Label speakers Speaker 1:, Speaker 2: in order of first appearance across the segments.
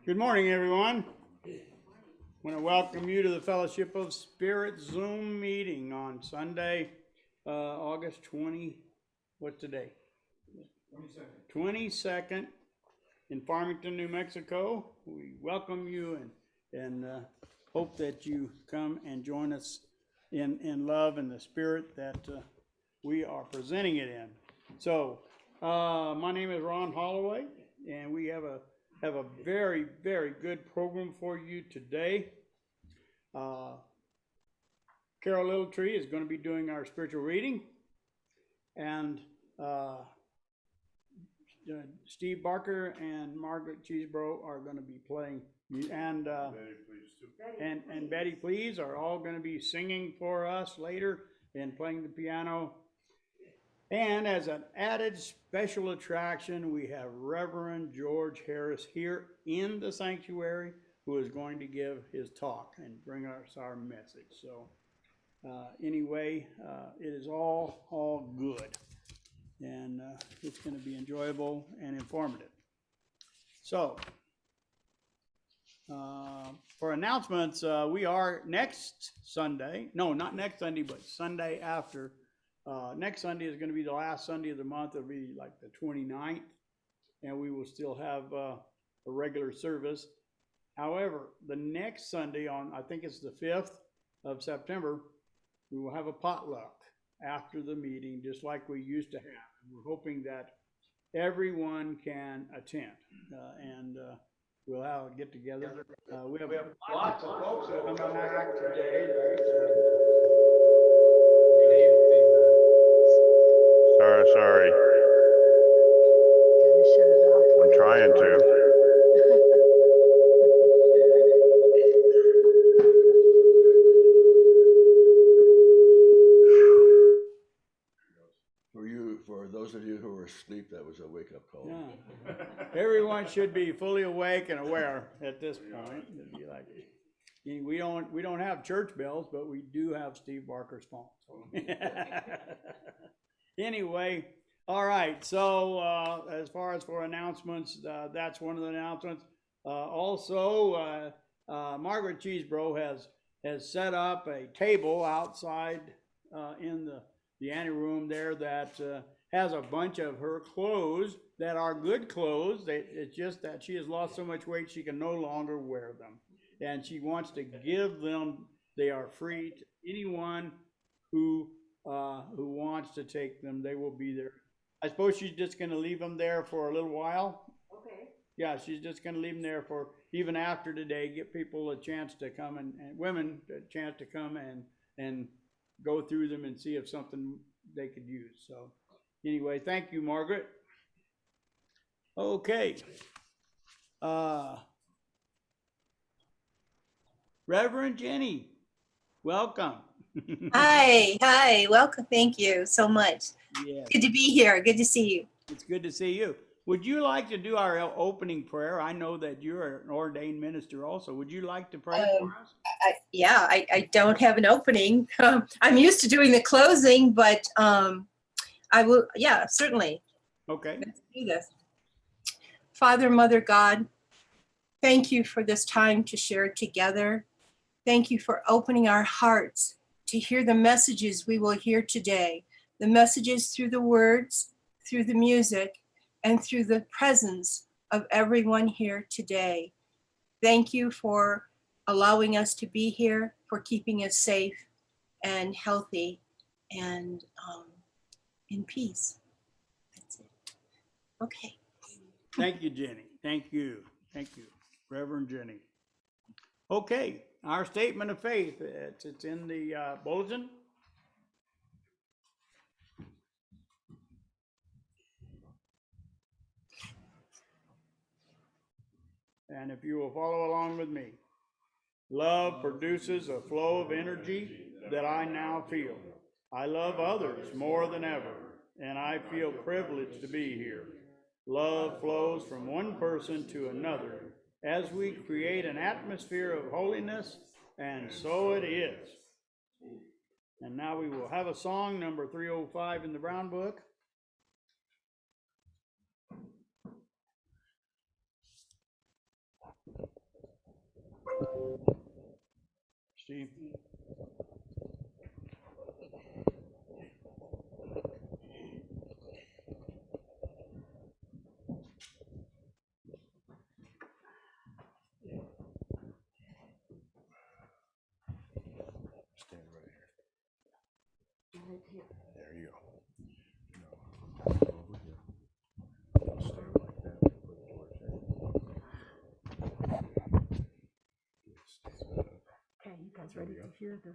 Speaker 1: Good morning, everyone. I want to welcome you to the Fellowship of Spirit Zoom meeting on Sunday, August 20, what's today? 22nd in Farmington, New Mexico. We welcome you and hope that you come and join us in love and the spirit that we are presenting it in. So, my name is Ron Holloway, and we have a very, very good program for you today. Carol Littletree is going to be doing our spiritual reading, and Steve Barker and Margaret Cheesebro are going to be playing, and Betty Please are all going to be singing for us later and playing the piano. And as an added special attraction, we have Reverend George Harris here in the sanctuary, who is going to give his talk and bring us our message. So anyway, it is all good, and it's going to be enjoyable and informative. So for announcements, we are next Sunday, no, not next Sunday, but Sunday after. Next Sunday is going to be the last Sunday of the month. It'll be like the 29th, and we will still have a regular service. However, the next Sunday on, I think it's the 5th of September, we will have a potluck after the meeting, just like we used to have. We're hoping that everyone can attend, and we'll have a get together. We have lots of folks that come back today.
Speaker 2: Sorry. I'm trying to.
Speaker 3: For those of you who were asleep, that was a wake-up call.
Speaker 1: Yeah. Everyone should be fully awake and aware at this point. It'd be like, we don't have church bells, but we do have Steve Barker's phone. Anyway, all right. So as far as for announcements, that's one of the announcements. Also, Margaret Cheesebro has set up a table outside in the anteroom there that has a bunch of her clothes that are good clothes. It's just that she has lost so much weight she can no longer wear them, and she wants to give them. They are free to anyone who wants to take them. They will be there. I suppose she's just going to leave them there for a little while.
Speaker 4: Okay.
Speaker 1: Yeah, she's just going to leave them there for even after today. Give people a chance to come and women a chance to come and go through them and see if something they could use. So anyway, thank you, Margaret. Okay. Reverend Jenny, welcome.
Speaker 4: Hi, welcome. Thank you so much.
Speaker 1: Yes,
Speaker 4: Good to be here. Good to see you.
Speaker 1: it's good to see you. Would you like to do our opening prayer? I know that you're an ordained minister also. Would you like to pray for us?
Speaker 4: I don't have an opening. I'm used to doing the closing, but I will, yeah, certainly.
Speaker 1: Okay.
Speaker 4: Let's do this. Father, Mother, God, thank you for this time to share together. Thank you for opening our hearts to hear the messages we will hear today, the messages through the words, through the music, and through the presence of everyone here today. Thank you for allowing us to be here, for keeping us safe and healthy and in peace. That's it. Okay.
Speaker 1: Thank you, Jenny. Thank you. Thank you, Reverend Jenny. Okay, our statement of faith, it's in the bulletin. And if you will follow along with me. Love produces a flow of energy that I now feel. I love others more than ever, and I feel privileged to be here. Love flows from one person to another as we create an atmosphere of holiness, and so it is. And now we will have a song, number 305 in the Brown Book. Steve?
Speaker 3: Stand right here. There you go. Over here. Stand like that. Put it towards there.
Speaker 5: Okay, you guys ready to hear the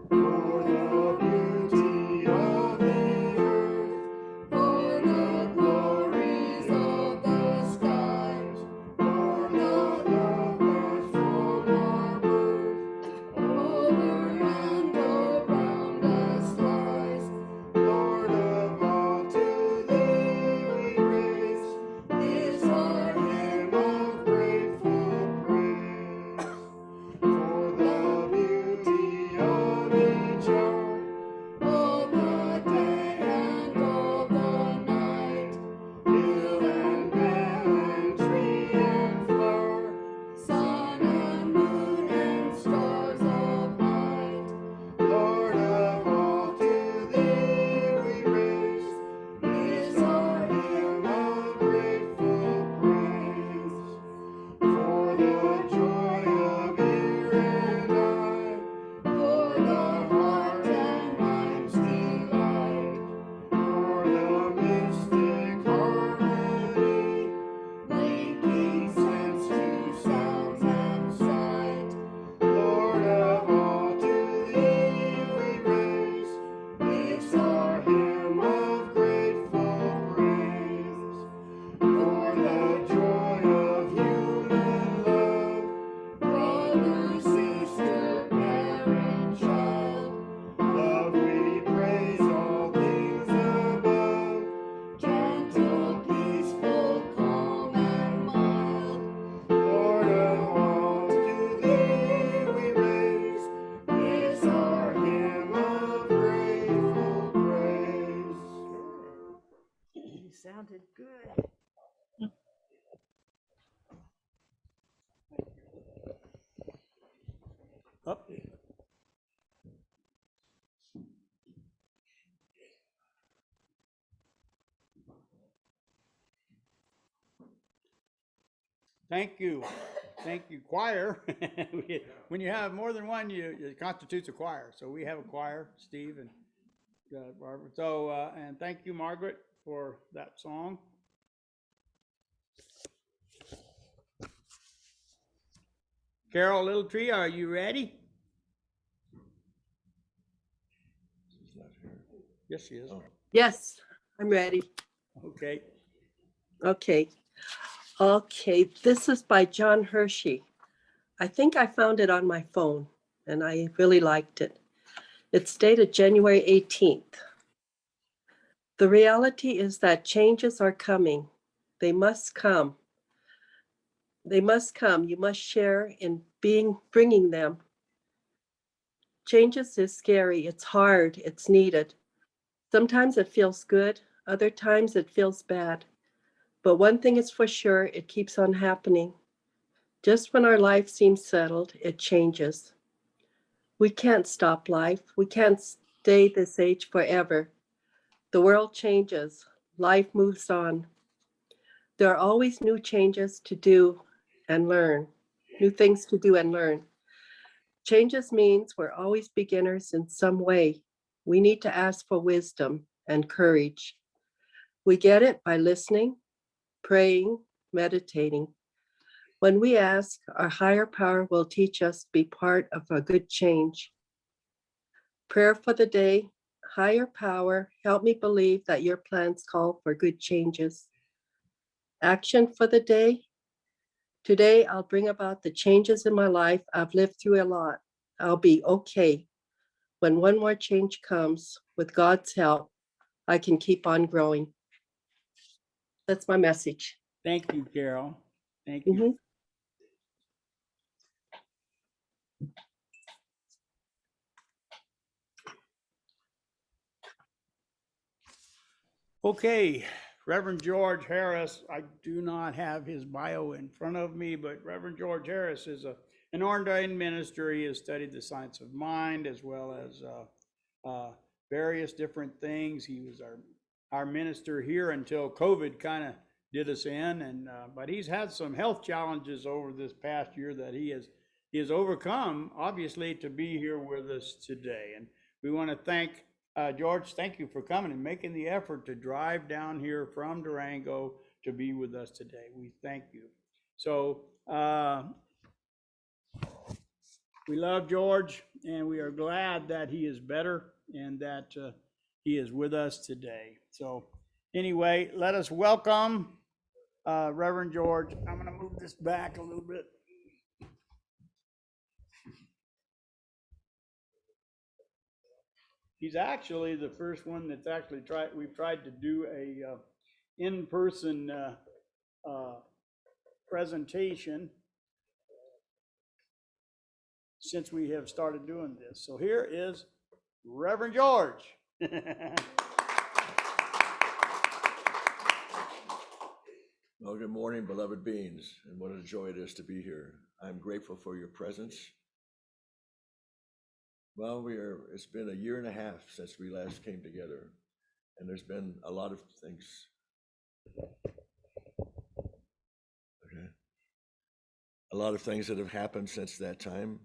Speaker 6: For the beauty of the earth, for the glories of the skies, for the love that's from our birth, over and around us lies. Lord of all, to thee we raise this our hymn of grateful praise. For the beauty of each hour, of the day and of the night, hill and vale and tree and flower, sun and moon and stars of night. Lord of all, to thee we raise this our hymn of grateful praise. For the joy of ear and eye, for the heart and mind's delight, for the mystic harmony, linking sense to sounds and sight. Lord of all, to thee we raise this our hymn of grateful praise. For the joy of human love, brother, sister, parent, child, love we praise all things above, gentle, peaceful, calm, and mild. Lord of all, to thee we raise this our hymn of grateful praise.
Speaker 5: You sounded good.
Speaker 1: Up. Thank you. Thank you, choir. When you have more than one, it constitutes a choir. So we have a choir, Steve and Barbara. So, and thank you, Margaret, for that song. Carol Littletree, are you ready?
Speaker 3: She's not here.
Speaker 1: Yes, she is.
Speaker 3: Oh.
Speaker 7: Yes, I'm ready.
Speaker 1: Okay.
Speaker 7: Okay. Okay, this is by John Hershey. I think I found it on my phone and I really liked it. It's dated January 18th. The reality is that changes are coming. They must come. They must come. You must share in bringing them. Changes is scary. It's hard. It's needed. Sometimes it feels good. Other times it feels bad. But one thing is for sure, it keeps on happening. Just when our life seems settled, it changes. We can't stop life. We can't stay this age forever. The world changes. Life moves on. There are always new changes to do and learn, new things to do and learn. Changes means we're always beginners in some way. We need to ask for wisdom and courage. We get it by listening, praying, meditating. When we ask, our higher power will teach us to be part of a good change. Prayer for the day. Higher power, help me believe that your plans call for good changes. Action for the day. Today, I'll bring about the changes in my life. I've lived through a lot. I'll be okay. When one more change comes, with God's help, I can keep on growing. That's my message.
Speaker 1: Thank you, Carol. Thank you.
Speaker 7: Mhm.
Speaker 1: Okay, Reverend George Harris, I do not have his bio in front of me, but Reverend George Harris is an ordained minister. He has studied the science of mind as well as various different things. He was our minister here until COVID kind of did us in, and but he's had some health challenges over this past year that he has overcome, obviously, to be here with us today. And we want to thank George, thank you for coming and making the effort to drive down here from Durango to be with us today. We thank you. So we love George, and we are glad that he is better and that he is with us today. So anyway, let us welcome Reverend George. I'm going to move this back a little bit. He's actually the first one that's actually we've tried to do a in-person presentation since we have started doing this. So here is Reverend George.
Speaker 3: Well, good morning, beloved beings, and what a joy it is to be here. I'm grateful for your presence. Well, it's been a year and a half since we last came together, and there's been a lot of things. Okay. A lot of things that have happened since that time.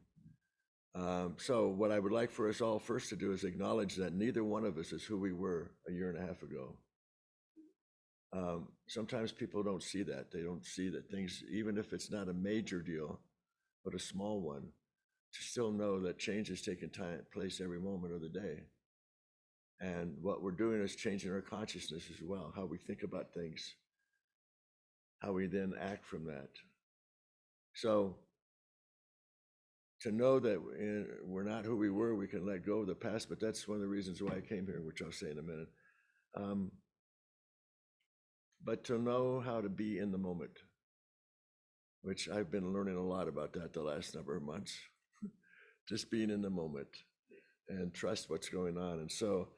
Speaker 3: So what I would like for us all first to do is acknowledge that neither one of us is who we were a year and a half ago. Sometimes people don't see that. They don't see that things, even if it's not a major deal, but a small one, to still know that change is taking place every moment of the day. And what we're doing is changing our consciousness as well, how we think about things, how we then act from that. So to know that we're not who we were, we can let go of the past, but that's one of the reasons why I came here, which I'll say in a minute. But to know how to be in the moment, which I've been learning a lot about that the last number of months, just being in the moment and trust what's going on. And so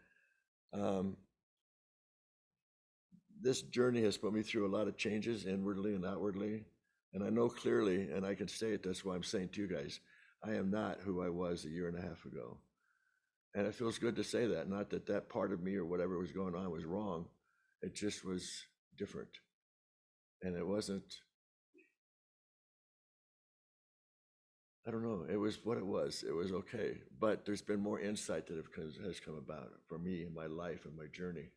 Speaker 3: this journey has put me through a lot of changes inwardly and outwardly. And I know clearly, and I can say it, that's why I'm saying to you guys, I am not who I was a year and a half ago. And it feels good to say that, not that that part of me or whatever was going on was wrong. It just was different. And it wasn't, I don't know, it was what it was. It was okay. But there's been more insight that has come about for me in my life and my journey.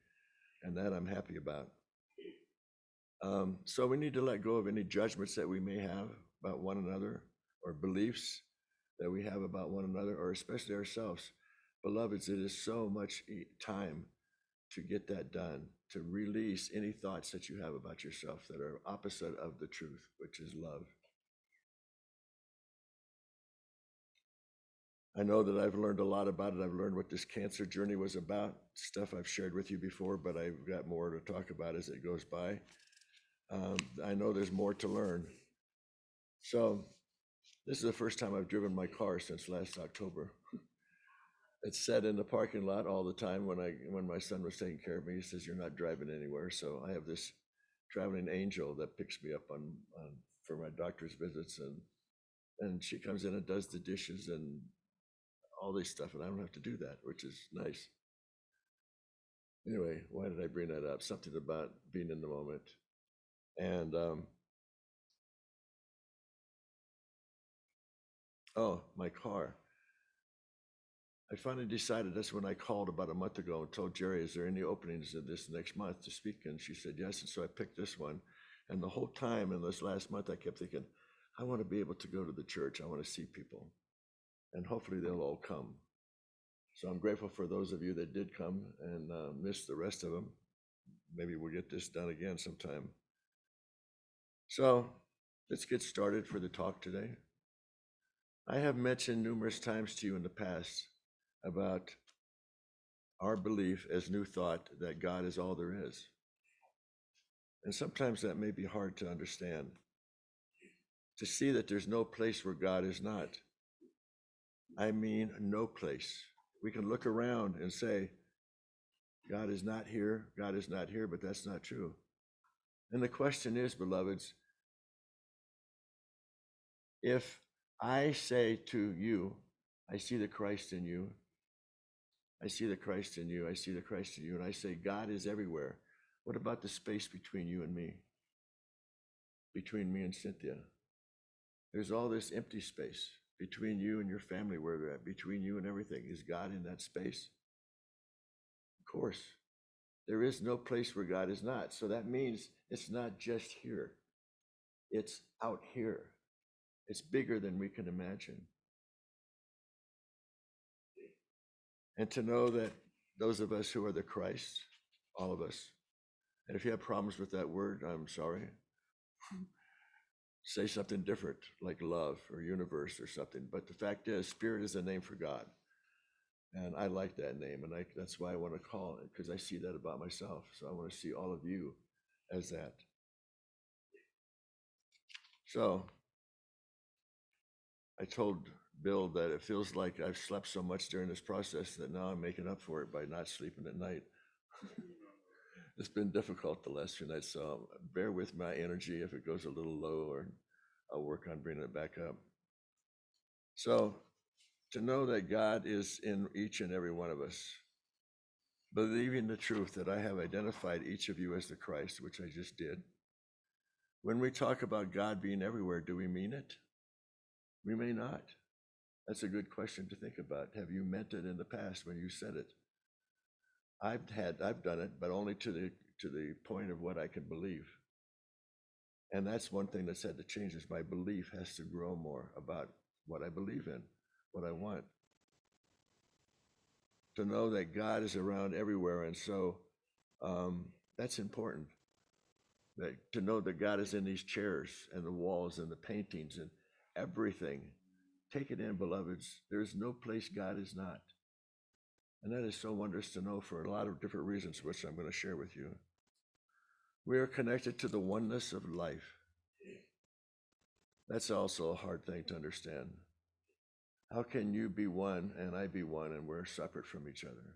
Speaker 3: And that I'm happy about. So we need to let go of any judgments that we may have about one another or beliefs that we have about one another, or especially ourselves. Beloveds, it is so much time to get that done, to release any thoughts that you have about yourself that are opposite of the truth, which is love. I know that I've learned a lot about it. I've learned what this cancer journey was about, stuff I've shared with you before, but I've got more to talk about as it goes by. I know there's more to learn. So this is the first time I've driven my car since last October. It's sat in the parking lot all the time when my son was taking care of me. He says, "You're not driving anywhere." So I have this traveling angel that picks me up for my doctor's visits, and she comes in and does the dishes and all this stuff, and I don't have to do that, which is nice. Anyway, why did I bring that up? Something about being in the moment. And oh, my car. I finally decided, that's when I called about a month ago and told Jerry, "Is there any openings in this next month to speak?" And she said yes. And so I picked this one. And the whole time in this last month, I kept thinking, I want to be able to go to the church. I want to see people. And hopefully they'll all come. So I'm grateful for those of you that did come and missed the rest of them. Maybe we'll get this done again sometime. So let's get started for the talk today. I have mentioned numerous times to you in the past about our belief as New Thought that God is all there is. And sometimes that may be hard to understand, to see that there's no place where God is not. I mean, no place. We can look around and say, God is not here, God is not here, but that's not true. And the question is, beloveds, if I say to you, I see the Christ in you, I see the Christ in you, I see the Christ in you, and I say God is everywhere, what about the space between you and me? Between me and Cynthia? There's all this empty space between you and your family, where they're at, between you and everything. Is God in that space? Of course. There is no place where God is not. So that means it's not just here. It's out here. It's bigger than we can imagine. And to know that those of us who are the Christ, all of us, and if you have problems with that word, I'm sorry. Say something different, like love or universe or something. But the fact is, spirit is a name for God. And I like that name, and that's why I want to call it, because I see that about myself. So I want to see all of you as that. So I told Bill that it feels like I've slept so much during this process that now I'm making up for it by not sleeping at night. It's been difficult the last few nights, so bear with my energy if it goes a little low, or I'll work on bringing it back up. So to know that God is in each and every one of us, believing the truth that I have identified each of you as the Christ, which I just did. When we talk about God being everywhere, do we mean it? We may not. That's a good question to think about. Have you meant it in the past when you said it? I've done it, but only to the point of what I can believe. And that's one thing that's had to change, is my belief has to grow more about what I believe in, what I want. To know that God is around everywhere. And so that's important. To know that God is in these chairs and the walls and the paintings and everything. Take it in, beloveds. There is no place God is not. And that is so wondrous to know for a lot of different reasons, which I'm going to share with you. We are connected to the oneness of life. That's also a hard thing to understand. How can you be one and I be one and we're separate from each other?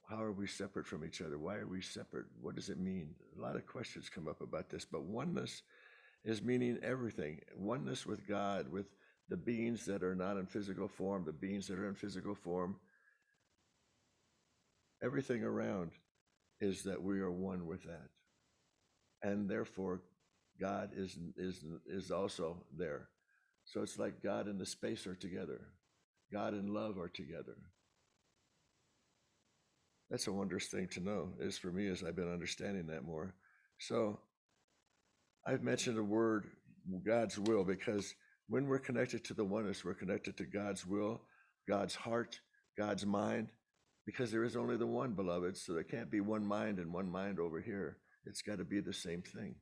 Speaker 3: How are we separate from each other? Why are we separate? What does it mean? A lot of questions come up about this, but oneness is meaning everything. Oneness with God, with the beings that are not in physical form, the beings that are in physical form. Everything around is that we are one with that. And therefore, God is also there. So it's like God and the space are together. God and love are together. That's a wondrous thing to know, is for me, as I've been understanding that more. So I've mentioned the word God's will, because when we're connected to the oneness, we're connected to God's will, God's heart, God's mind, because there is only the one, beloved. So there can't be one mind and one mind over here. It's got to be the same thing.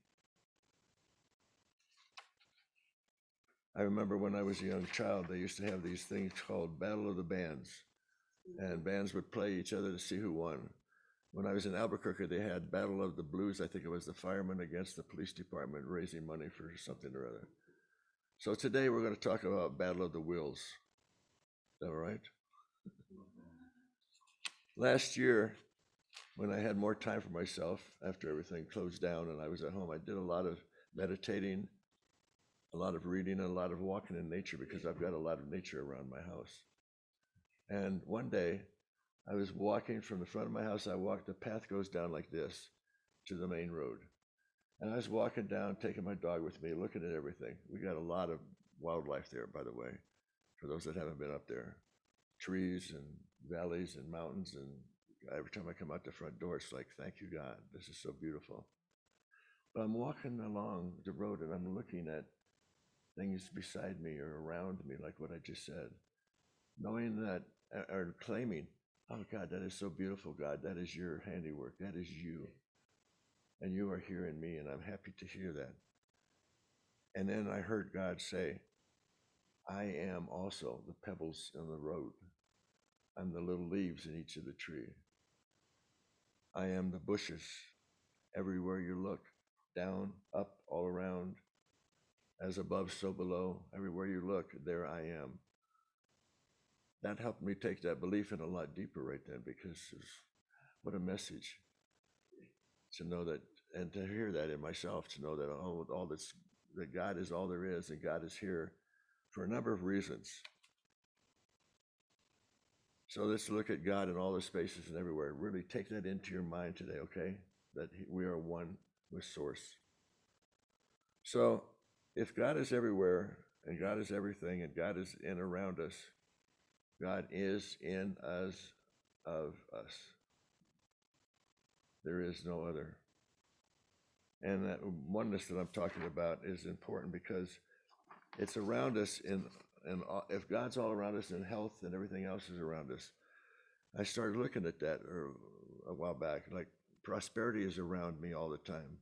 Speaker 3: I remember when I was a young child, they used to have these things called Battle of the Bands, and bands would play each other to see who won. When I was in Albuquerque, they had Battle of the Blues. I think it was the firemen against the police department, raising money for something or other. So today we're going to talk about Battle of the Wills. Is that all right? Last year, when I had more time for myself after everything closed down and I was at home, I did a lot of meditating, a lot of reading, and a lot of walking in nature, because I've got a lot of nature around my house. And one day I was walking from the front of my house. The path goes down like this to the main road. And I was walking down, taking my dog with me, looking at everything. We got a lot of wildlife there, by the way, for those that haven't been up there. Trees and valleys and mountains. And every time I come out the front door, it's like, thank you, God. This is so beautiful. But I'm walking along the road and I'm looking at things beside me or around me, like what I just said, knowing that, or claiming, oh God, that is so beautiful, God. That is your handiwork. That is you. And you are here in me, and I'm happy to hear that. And then I heard God say, I am also the pebbles in the road. I'm the little leaves in each of the tree. I am the bushes everywhere you look, down, up, all around, as above, so below. Everywhere you look, there I am. That helped me take that belief in a lot deeper right then, because what a message to know that, and to hear that in myself, to know that all that's, that God is all there is, and God is here for a number of reasons. So let's look at God in all the spaces and everywhere. Really take that into your mind today, okay? That we are one with Source. So if God is everywhere, and God is everything, and God is in around us, God is in us, of us. There is no other. And that oneness that I'm talking about is important because it's around us if God's all around us in health and everything else is around us. I started looking at that a while back, like prosperity is around me all the time.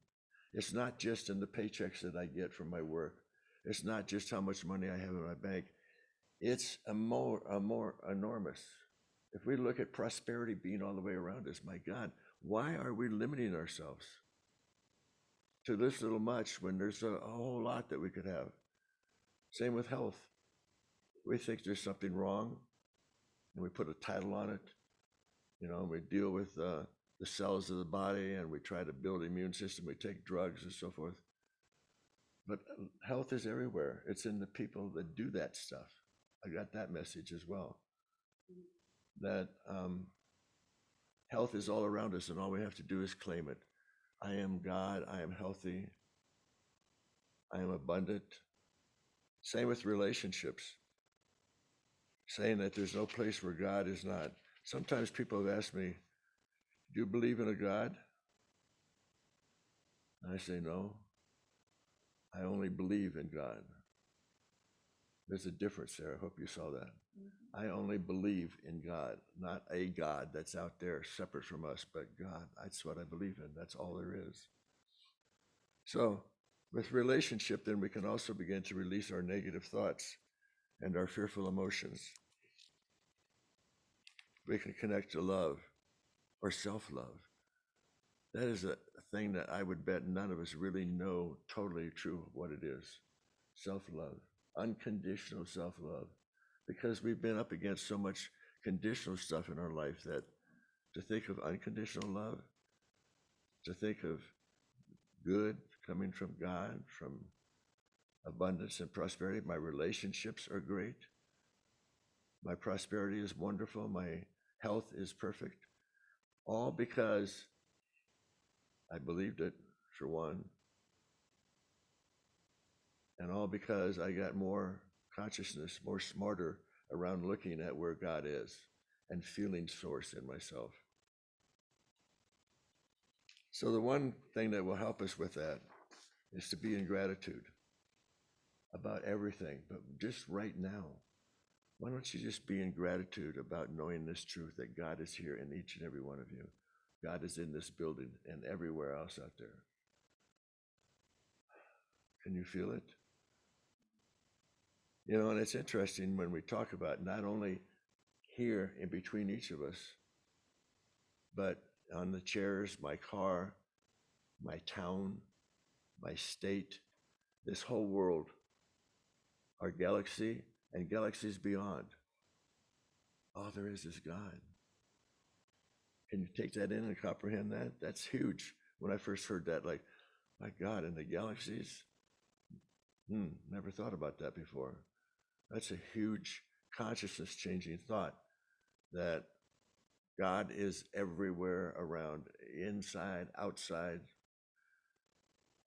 Speaker 3: It's not just in the paychecks that I get from my work. It's not just how much money I have in my bank. It's a more enormous. If we look at prosperity being all the way around us, my God, why are we limiting ourselves to this little much when there's a whole lot that we could have? Same with health. We think there's something wrong, and we put a title on it. You know, we deal with the cells of the body, and we try to build immune system. We take drugs and so forth. But health is everywhere. It's in the people that do that stuff. I got that message as well. That health is all around us, and all we have to do is claim it. I am God. I am healthy. I am abundant. Same with relationships. Saying that there's no place where God is not. Sometimes people have asked me, do you believe in a God? And I say, no. I only believe in God. There's a difference there. I hope you saw that. I only believe in God, not a God that's out there separate from us, but God. That's what I believe in. That's all there is. So with relationship, then we can also begin to release our negative thoughts and our fearful emotions. We can connect to love or self-love. That is a thing that I would bet none of us really know totally true what it is. Self-love, unconditional self-love. Because we've been up against so much conditional stuff in our life that to think of unconditional love, to think of good coming from God, from abundance and prosperity. My relationships are great. My prosperity is wonderful. My health is perfect. All because I believed it, for one. And all because I got more consciousness, more smarter around looking at where God is and feeling Source in myself. So the one thing that will help us with that is to be in gratitude about everything, but just right now. Why don't you just be in gratitude about knowing this truth that God is here in each and every one of you. God is in this building and everywhere else out there. Can you feel it? You know, and it's interesting when we talk about not only here in between each of us, but on the chairs, my car, my town, my state, this whole world, our galaxy, and galaxies beyond. All there is God. Can you take that in and comprehend that? That's huge. When I first heard that, like, my God, in the galaxies? Never thought about that before. That's a huge consciousness changing thought that God is everywhere around, inside, outside.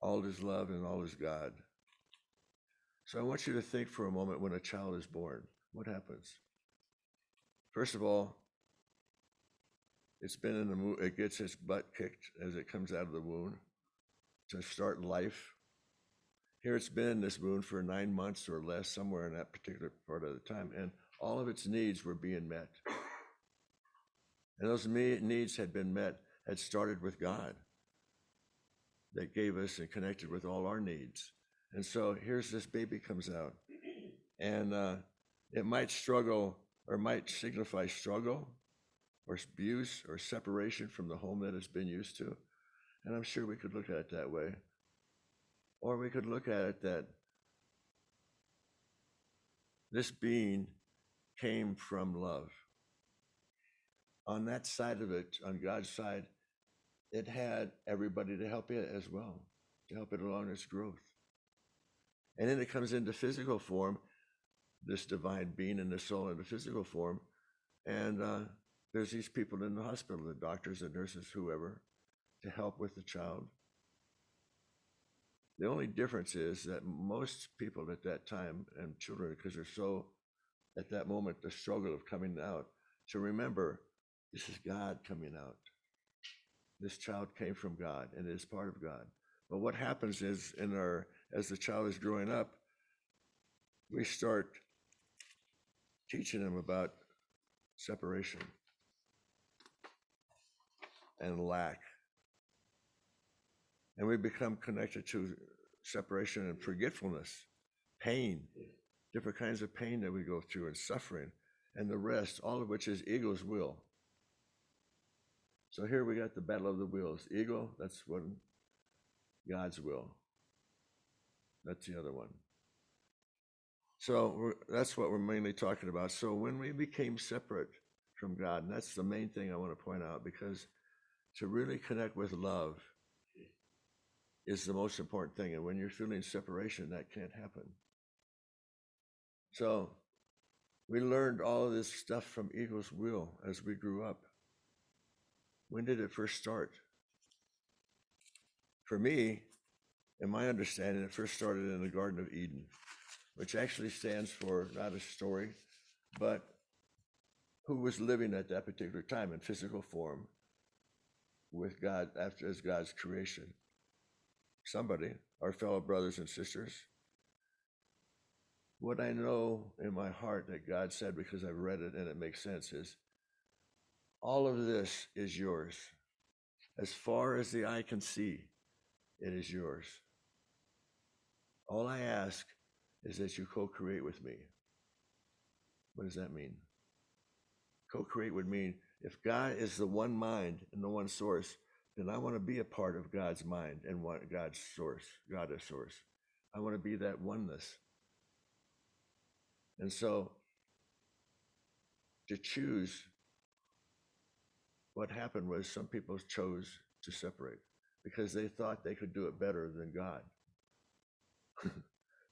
Speaker 3: All is love and all is God. So I want you to think for a moment when a child is born, what happens? First of all, it's been in the womb, it gets its butt kicked as it comes out of the womb to start life. Here it's been in this womb for 9 months or less, somewhere in that particular part of the time, and all of its needs were being met. And those needs had been met, had started with God that gave us and connected with all our needs. And so here's this baby comes out, and it might struggle or might signify struggle or abuse or separation from the home that it's been used to. And I'm sure we could look at it that way. Or we could look at it that this being came from love. On that side of it, on God's side, it had everybody to help it as well, to help it along its growth. And then it comes into physical form, this divine being in the soul in the physical form. And there's these people in the hospital, the doctors, the nurses, whoever, to help with the child. The only difference is that most people at that time, and children, because they're so, at that moment, the struggle of coming out, to remember, this is God coming out. This child came from God and is part of God. But what happens is, as the child is growing up, we start teaching them about separation and lack. And we become connected to separation and forgetfulness, pain, different kinds of pain that we go through, and suffering, and the rest, all of which is ego's will. So here we got the battle of the wills. Ego, that's one. God's will, that's the other one. So that's what we're mainly talking about. So when we became separate from God, and that's the main thing I want to point out, because to really connect with love is the most important thing. And when you're feeling separation, that can't happen. So we learned all of this stuff from ego's will as we grew up. When did it first start? For me, in my understanding, it first started in the Garden of Eden, which actually stands for not a story, but who was living at that particular time in physical form with God as God's creation. Somebody, our fellow brothers and sisters. What I know in my heart that God said, because I've read it and it makes sense, is all of this is yours. As far as the eye can see, it is yours. All I ask is that you co-create with me. What does that mean? Co-create would mean if God is the one mind and the one source, then I want to be a part of God's mind and what God's source, God is source. I want to be that oneness. And so to choose, what happened was some people chose to separate because they thought they could do it better than God.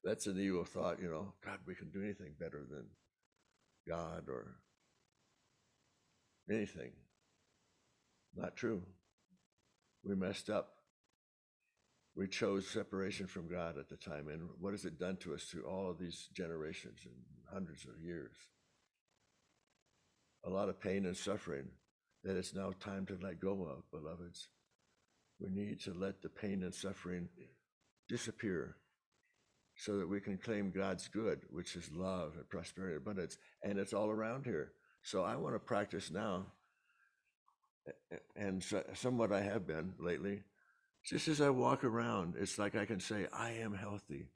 Speaker 3: That's an ego thought, God, we can do anything better than God or anything. Not true. We messed up. We chose separation from God at the time. And what has it done to us through all of these generations and hundreds of years? A lot of pain and suffering that it's now time to let go of, beloveds. We need to let the pain and suffering disappear so that we can claim God's good, which is love and prosperity and abundance. And it's all around here. So I want to practice now, and somewhat I have been lately. Just as I walk around, it's like I can say, I am healthy.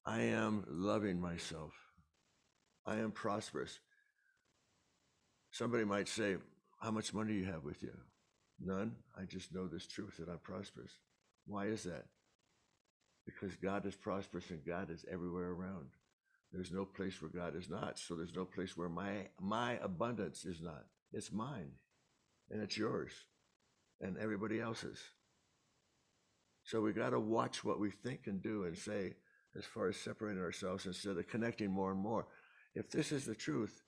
Speaker 3: I am loving myself. I am prosperous. Somebody might say, how much money do you have with you? None. I just know this truth that I'm prosperous. Why is that? Because God is prosperous and God is everywhere around. There's no place where God is not. So there's no place where my abundance is not. It's mine and it's yours and everybody else's. So we got to watch what we think and do and say as far as separating ourselves instead of connecting more and more. If this is the truth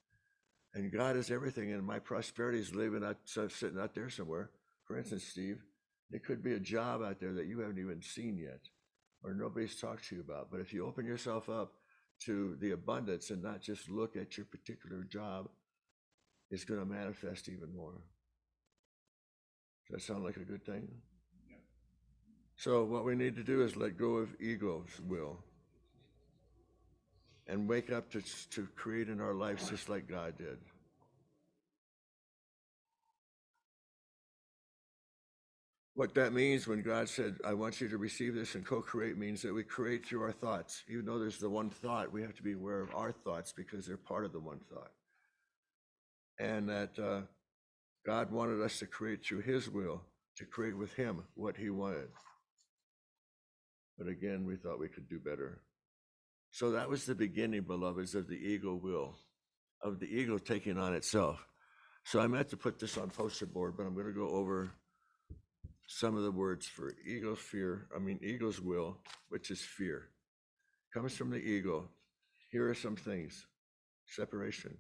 Speaker 3: and God is everything and my prosperity is sitting out there somewhere, for instance, Steve, it could be a job out there that you haven't even seen yet or nobody's talked to you about. But if you open yourself up to the abundance and not just look at your particular job, it's going to manifest even more. Does that sound like a good thing? Yeah. So what we need to do is let go of ego's will and wake up to create in our lives just like God did. What that means when God said, I want you to receive this and co-create, means that we create through our thoughts. Even though there's the one thought, we have to be aware of our thoughts because they're part of the one thought. And that God wanted us to create through his will, to create with him what he wanted. But again, we thought we could do better. So that was the beginning, beloveds, of the ego will, of the ego taking on itself. So I meant to put this on poster board, but I'm going to go over some of the words for ego's will, which is fear. Comes from the ego. Here are some things. Separation.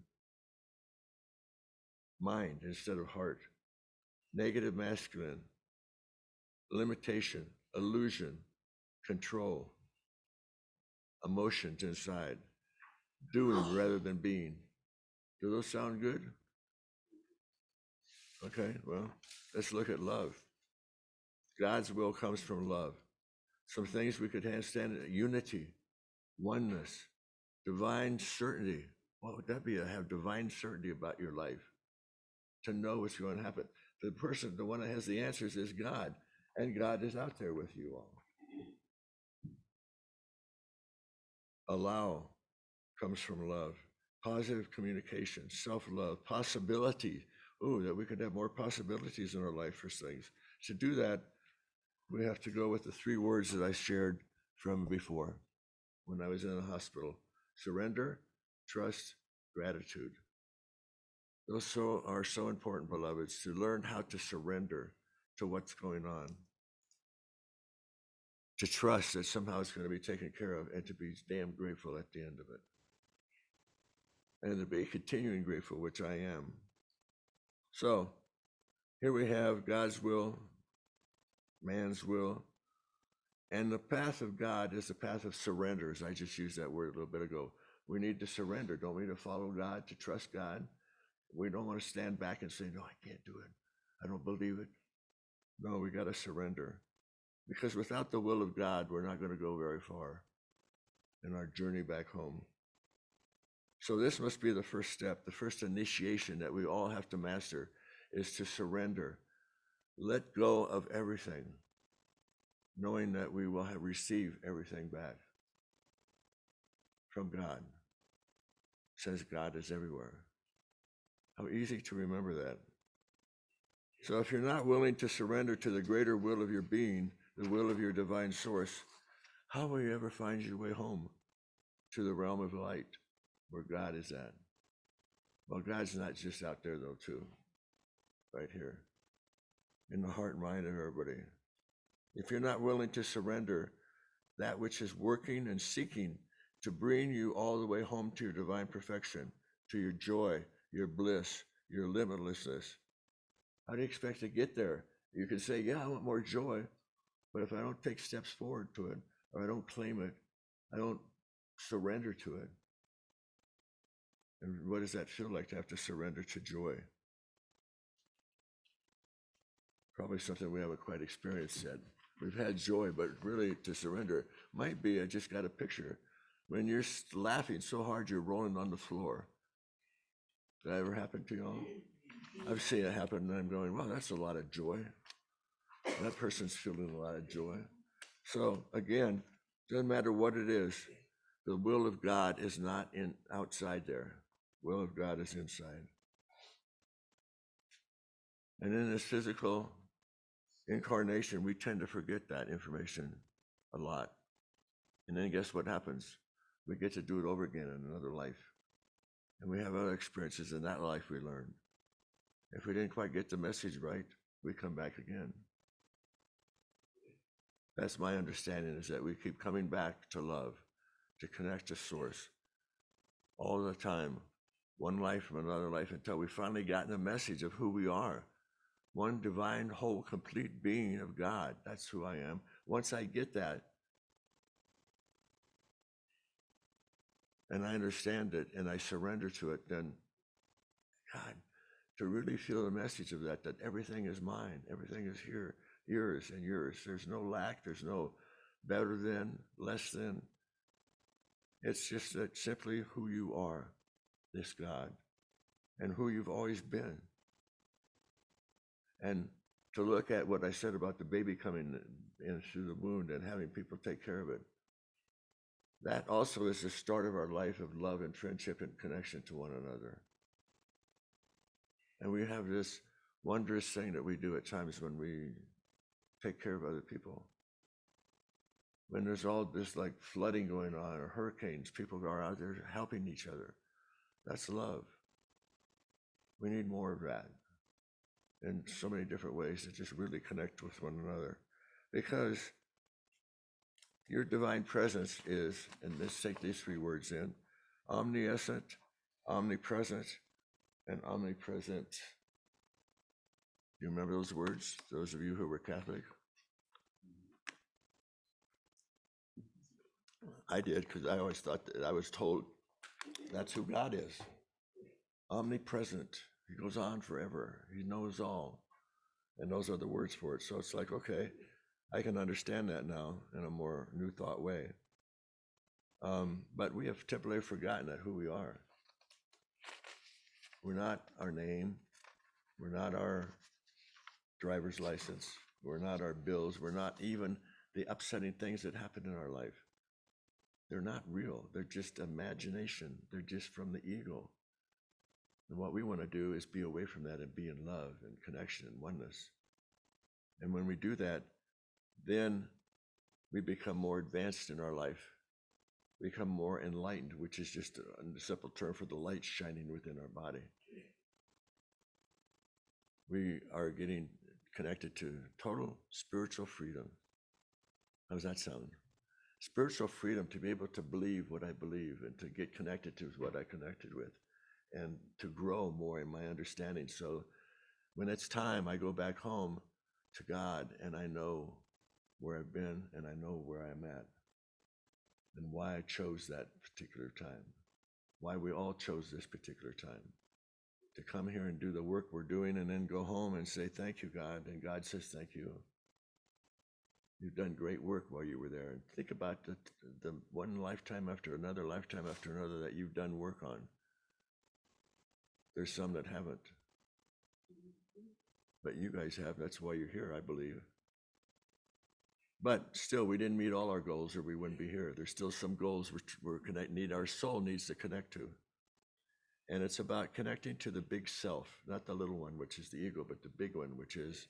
Speaker 3: Mind instead of heart. Negative masculine. Limitation. Illusion. Control. Emotions inside. Doing rather than being. Do those sound good? Okay, well, let's look at love. God's will comes from love. Some things we could handstand: unity, oneness, divine certainty. What would that be? To have divine certainty about your life, to know what's going to happen. The one that has the answers is God, and God is out there with you all. Allow comes from love. Positive communication, self-love, possibility. Oh, that we could have more possibilities in our life for things. To do that, we have to go with the 3 words that I shared from before when I was in the hospital: surrender, trust, gratitude. Those are so important, beloveds, to learn how to surrender to what's going on, to trust that somehow it's going to be taken care of, and to be damn grateful at the end of it. And to be continuing grateful, which I am. So here we have God's will, man's will, and the path of God is the path of surrender, as I just used that word a little bit ago. We need to surrender, don't we, to follow God, to trust God. We don't want to stand back and say, no, I can't do it. I don't believe it. No, we got to surrender. Because without the will of God, we're not going to go very far in our journey back home. So this must be the first step, the first initiation that we all have to master, is to surrender. Let go of everything, knowing that we will have received everything back from God. It says God is everywhere. How easy to remember that. So if you're not willing to surrender to the greater will of your being, the will of your divine source, how will you ever find your way home to the realm of light where God is at? Well, God's not just out there though, too. Right here. In the heart and mind of everybody. If you're not willing to surrender that which is working and seeking to bring you all the way home to your divine perfection, to your joy, your bliss, your limitlessness, how do you expect to get there? You can say, yeah, I want more joy, but if I don't take steps forward to it, or I don't claim it, I don't surrender to it. And what does that feel like to have to surrender to joy? Probably something we haven't quite experienced yet. We've had joy, but really to surrender might be, I just got a picture, when you're laughing so hard you're rolling on the floor. Did that ever happen to y'all? I've seen it happen, and I'm going, wow, that's a lot of joy. That person's feeling a lot of joy. So again, doesn't matter what it is, the will of God is not outside there. Will of God is inside. And in this physical incarnation, we tend to forget that information a lot. And then guess what happens? We get to do it over again in another life. And we have other experiences in that life we learned. If we didn't quite get the message right, we come back again. That's my understanding, is that we keep coming back to love, to connect to source all the time, one life from another life, until we finally gotten the message of who we are. One divine, whole, complete being of God. That's who I am. Once I get that, and I understand it, and I surrender to it, then, God, to really feel the message of that everything is mine, everything is here, yours and yours. There's no lack, there's no better than, less than. It's just that simply who you are, this God, and who you've always been. And to look at what I said about the baby coming in through the wound and having people take care of it. That also is the start of our life of love and friendship and connection to one another. And we have this wondrous thing that we do at times when we take care of other people. When there's all this like flooding going on or hurricanes, people are out there helping each other. That's love. We need more of that in so many different ways to just really connect with one another. Because your divine presence is, and let's take these three words in, omniscient, omnipresent, and omnipresent. Do you remember those words, those of you who were Catholic? I did, because I always thought that I was told that's who God is. Omnipresent. He goes on forever. He knows all. And those are the words for it. So it's like, okay, I can understand that now in a more new thought way. But we have temporarily forgotten that who we are. We're not our name. We're not our driver's license. We're not our bills. We're not even the upsetting things that happen in our life. They're not real. They're just imagination. They're just from the ego. And what we want to do is be away from that and be in love and connection and oneness. And when we do that, then we become more advanced in our life. We become more enlightened, which is just a simple term for the light shining within our body. We are getting connected to total spiritual freedom. How does that sound? Spiritual freedom to be able to believe what I believe and to get connected to what I connected with and to grow more in my understanding. So when it's time, I go back home to God and I know where I've been and I know where I'm at and why I chose that particular time, why we all chose this particular time to come here and do the work we're doing and then go home and say, thank you, God. And God says, thank you. You've done great work while you were there. And think about the one lifetime after another that you've done work on. There's some that haven't. But you guys have. That's why you're here, I believe. But still, we didn't meet all our goals or we wouldn't be here. There's still some goals which our soul needs to connect to. And it's about connecting to the big self, not the little one, which is the ego, but the big one, which is,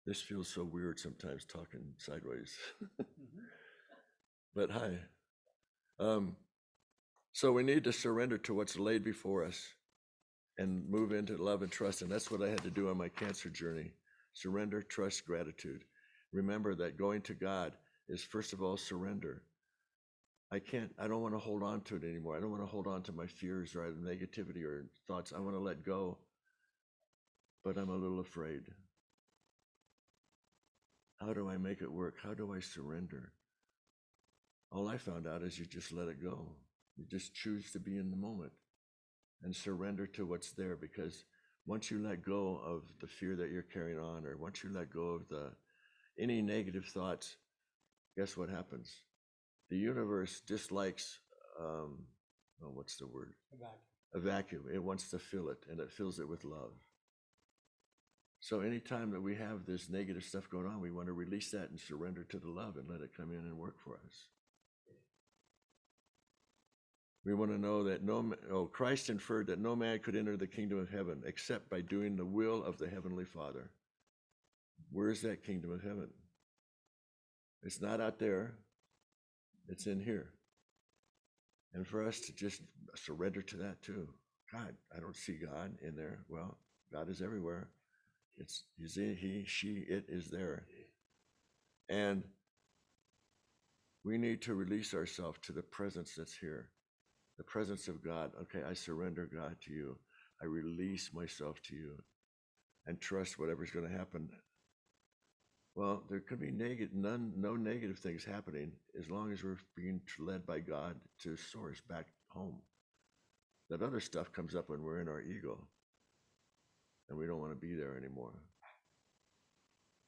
Speaker 3: this feels so weird sometimes talking sideways. But hi. So we need to surrender to what's laid before us and move into love and trust. And that's what I had to do on my cancer journey. Surrender, trust, gratitude. Remember that going to God is first of all surrender. I don't want to hold on to it anymore. I don't want to hold on to my fears or negativity or thoughts. I want to let go, but I'm a little afraid. How do I make it work? How do I surrender? All I found out is you just let it go. You just choose to be in the moment and surrender to what's there, because once you let go of the fear that you're carrying on, or once you let go of any negative thoughts, guess what happens? The universe dislikes, what's the word? A vacuum. It wants to fill it, and it fills it with love. So anytime that we have this negative stuff going on, we want to release that and surrender to the love and let it come in and work for us. We want to know that Christ inferred that no man could enter the kingdom of heaven except by doing the will of the Heavenly Father. Where is that kingdom of heaven? It's not out there. It's in here. And for us to just surrender to that too. God, I don't see God in there. Well, God is everywhere. He's in, he, she, it is there. And we need to release ourselves to the presence that's here. The presence of God. Okay, I surrender, God, to you. I release myself to you and trust whatever's going to happen. Well, there could be no negative things happening as long as we're being led by God to source back home. That other stuff comes up when we're in our ego and we don't want to be there anymore.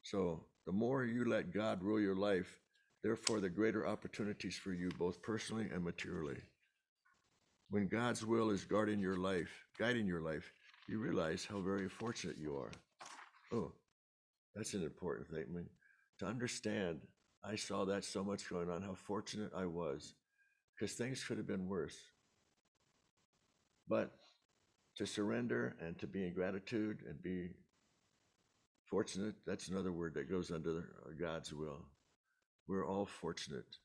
Speaker 3: So the more you let God rule your life, therefore the greater opportunities for you, both personally and materially. When God's will is guiding your life, you realize how very fortunate you are. Oh, that's an important thing. I mean, to understand, I saw that so much going on, how fortunate I was, because things could have been worse. But to surrender and to be in gratitude and be fortunate, that's another word that goes under God's will. We're all fortunate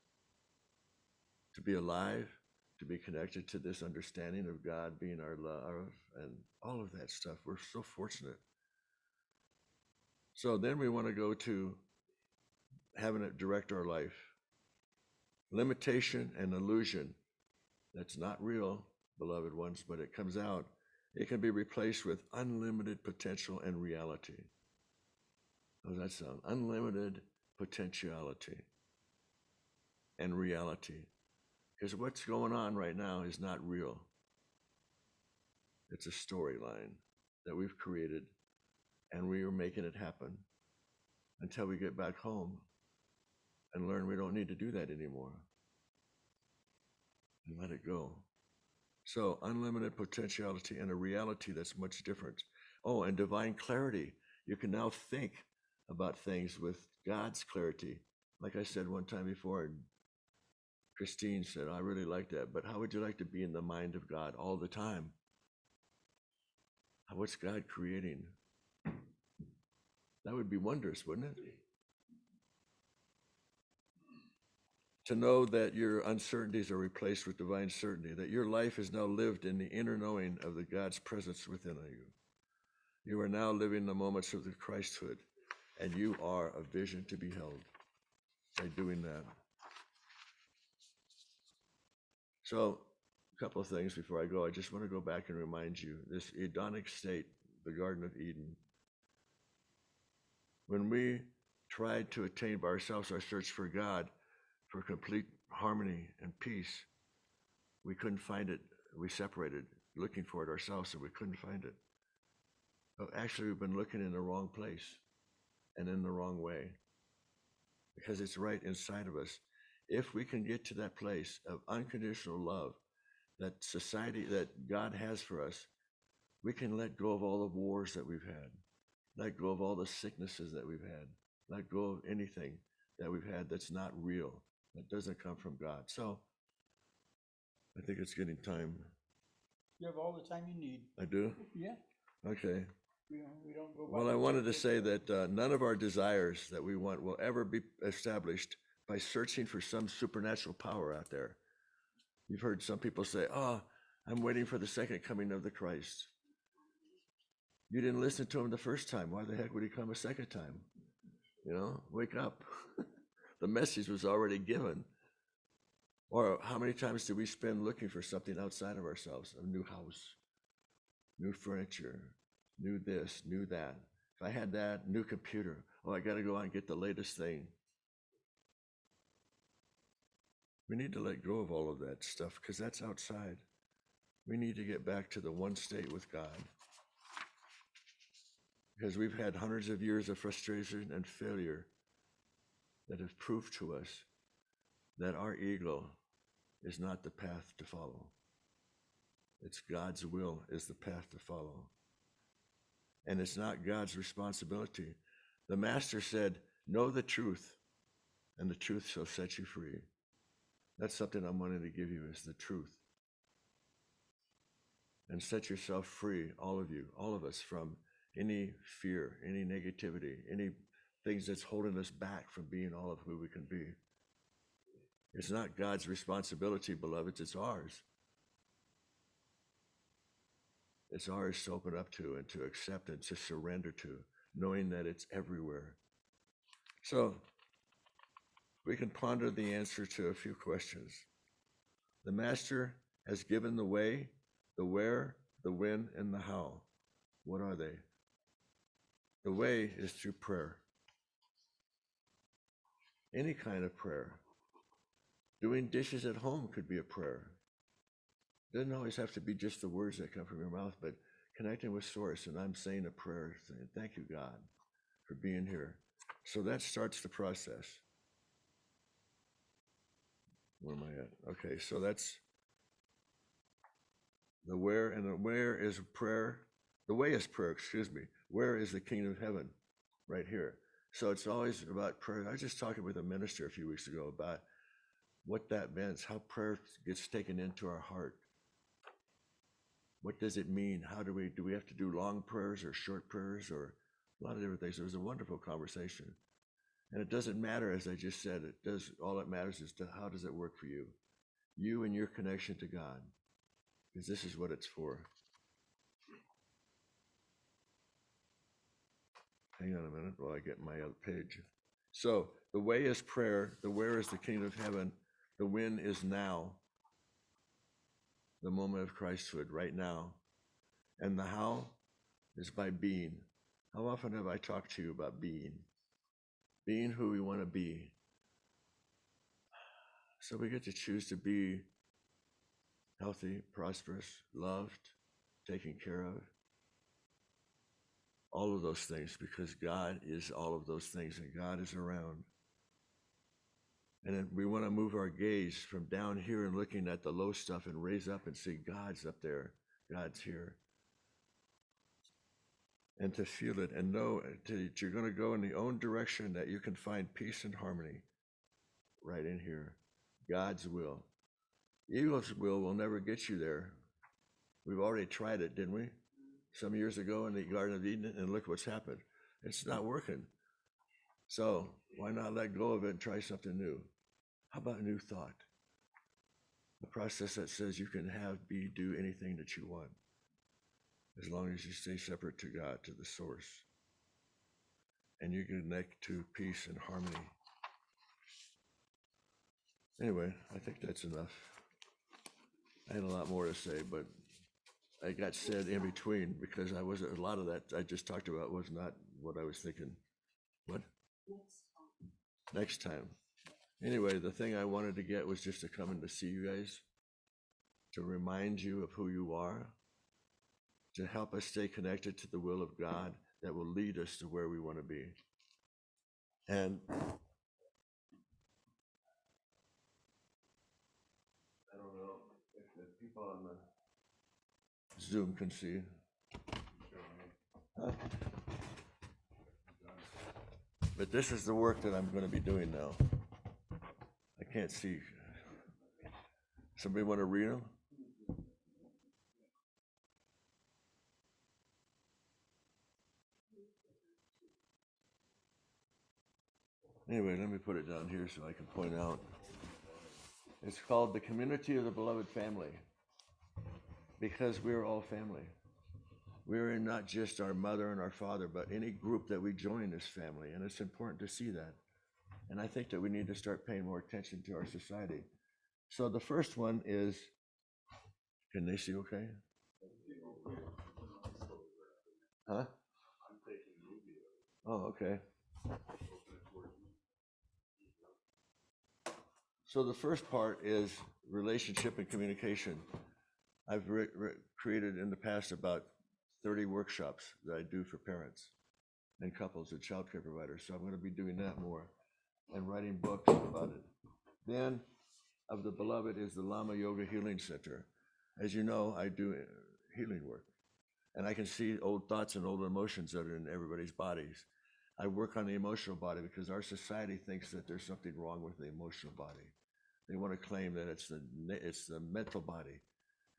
Speaker 3: to be alive, to be connected to this understanding of God being our love and all of that stuff. We're so fortunate. So then we want to go to having it direct our life. Limitation and illusion, that's not real, beloved ones, but it comes out. It can be replaced with unlimited potential and reality. How does that sound? Unlimited potentiality and reality. Because what's going on right now is not real. It's a storyline that we've created, and we are making it happen until we get back home and learn we don't need to do that anymore and let it go. So unlimited potentiality and a reality that's much different. Oh, and divine clarity. You can now think about things with God's clarity. Like I said one time before, and Christine said, I really like that, but how would you like to be in the mind of God all the time? What's God creating? That would be wondrous, wouldn't it? To know that your uncertainties are replaced with divine certainty, that your life is now lived in the inner knowing of the God's presence within you. You are now living the moments of the Christhood, and you are a vision to be held by doing that. So, a couple of things before I go. I just want to go back and remind you, this Edenic state, the Garden of Eden, when we tried to attain by ourselves our search for God, for complete harmony and peace, we couldn't find it. We separated, looking for it ourselves, and we couldn't find it. But actually, we've been looking in the wrong place and in the wrong way, because it's right inside of us. If we can get to that place of unconditional love that society, that God has for us, we can let go of all the wars that we've had, let go of all the sicknesses that we've had, let go of anything that we've had that's not real, that doesn't come from God. So I think it's getting time.
Speaker 1: You have all the time you need.
Speaker 3: I do?
Speaker 1: Yeah.
Speaker 3: Okay.
Speaker 1: We don't go by.
Speaker 3: Well, I
Speaker 1: the
Speaker 3: wanted to
Speaker 1: checkbook.
Speaker 3: say that none of our desires that we want will ever be established by searching for some supernatural power out there. You've heard some people say, oh, I'm waiting for the second coming of the Christ. You didn't listen to him the first time. Why the heck would he come a second time? You know, wake up. The message was already given. Or how many times do we spend looking for something outside of ourselves? A new house, new furniture, new this, new that. If I had that, new computer, oh, I got to go out and get the latest thing. We need to let go of all of that stuff because that's outside. We need to get back to the one state with God. Because we've had hundreds of years of frustration and failure that have proved to us that our ego is not the path to follow. It's God's will is the path to follow. And it's not God's responsibility. The Master said, know the truth, and the truth shall set you free. That's something I'm wanting to give you is the truth. And set yourself free, all of you, all of us, from any fear, any negativity, any things that's holding us back from being all of who we can be. It's not God's responsibility, beloveds, it's ours. It's ours to open up to and to accept and to surrender to, knowing that it's everywhere. So we can ponder the answer to a few questions. The Master has given the way, the where, the when, and the how. What are they? The way is through prayer. Any kind of prayer. Doing dishes at home could be a prayer. Doesn't always have to be just the words that come from your mouth, but connecting with Source, and I'm saying a prayer, saying, thank you, God, for being here. So that starts the process. Where am I at? Okay, so that's the where, and the where is prayer. The way is prayer, excuse me. Where is the kingdom of heaven? Right here. So it's always about prayer. I was just talking with a minister a few weeks ago about what that means, how prayer gets taken into our heart. What does it mean? How do we have to do long prayers or short prayers or a lot of different things? It was a wonderful conversation. And it doesn't matter, as I just said, all that matters is how does it work for you? You and your connection to God. Because this is what it's for. Hang on a minute while I get my other page. So the way is prayer, the where is the kingdom of heaven, the when is now, the moment of Christhood right now. And the how is by being. How often have I talked to you about being? Being who we want to be. So we get to choose to be healthy, prosperous, loved, taken care of. All of those things, because God is all of those things and God is around. And then we want to move our gaze from down here and looking at the low stuff and raise up and see God's up there, God's here. And to feel it and know that you're going to go in the own direction that you can find peace and harmony right in here. God's will. Ego's will never get you there. We've already tried it, didn't we? Some years ago in the Garden of Eden, and look what's happened. It's not working. So why not let go of it and try something new? How about a new thought? A process that says you can do anything that you want, as long as you stay separate to God, to the source. And you connect to peace and harmony. Anyway, I think that's enough. I had a lot more to say, but I got said in between because a lot of that I just talked about was not what I was thinking. What? Next time. Anyway, the thing I wanted to get was just to come in to see you guys, to remind you of who you are, to help us stay connected to the will of God that will lead us to where we want to be. And I don't know if the people on the Zoom can see. Huh? But this is the work that I'm going to be doing now. I can't see. Somebody want to read them? Anyway, let me put it down here so I can point out. It's called The Community of the Beloved Family, because we're all family. We're in not just our mother and our father, but any group that we join is family, and it's important to see that. And I think that we need to start paying more attention to our society. So the first one is, can they see okay? Huh? Oh, okay. So the first part is relationship and communication. I've created in the past about 30 workshops that I do for parents and couples and child care providers. So I'm going to be doing that more and writing books about it. Then of the Beloved is the Lama Yoga Healing Center. As you know, I do healing work, and I can see old thoughts and old emotions that are in everybody's bodies. I work on the emotional body because our society thinks that there's something wrong with the emotional body. They want to claim that it's the mental body.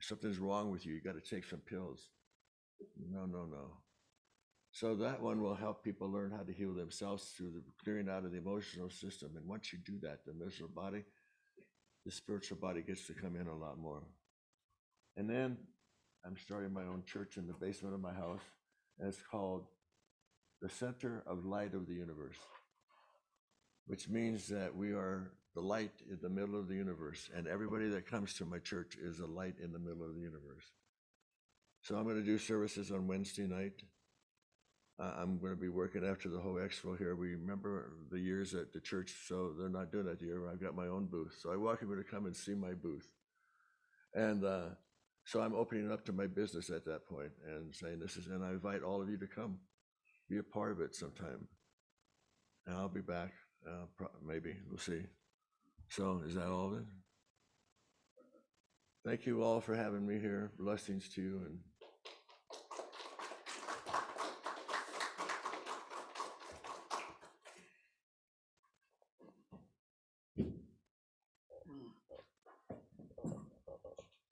Speaker 3: If something's wrong with you, you got to take some pills. No. So that one will help people learn how to heal themselves through the clearing out of the emotional system. And once you do that, the emotional body, the spiritual body gets to come in a lot more. And then I'm starting my own church in the basement of my house, and it's called the Center of Light of the Universe, which means that we are the light in the middle of the universe, and everybody that comes to my church is a light in the middle of the universe. So I'm going to do services on Wednesday night. I'm going to be working after the whole expo here. We remember the years at the church, so they're not doing that year. I've got my own booth. So I want you to come and see my booth. And so I'm opening up to my business at that point and saying and I invite all of you to come, be a part of it sometime. And I'll be back, maybe, we'll see. So is that all of it? Thank you all for having me here. Blessings to you. And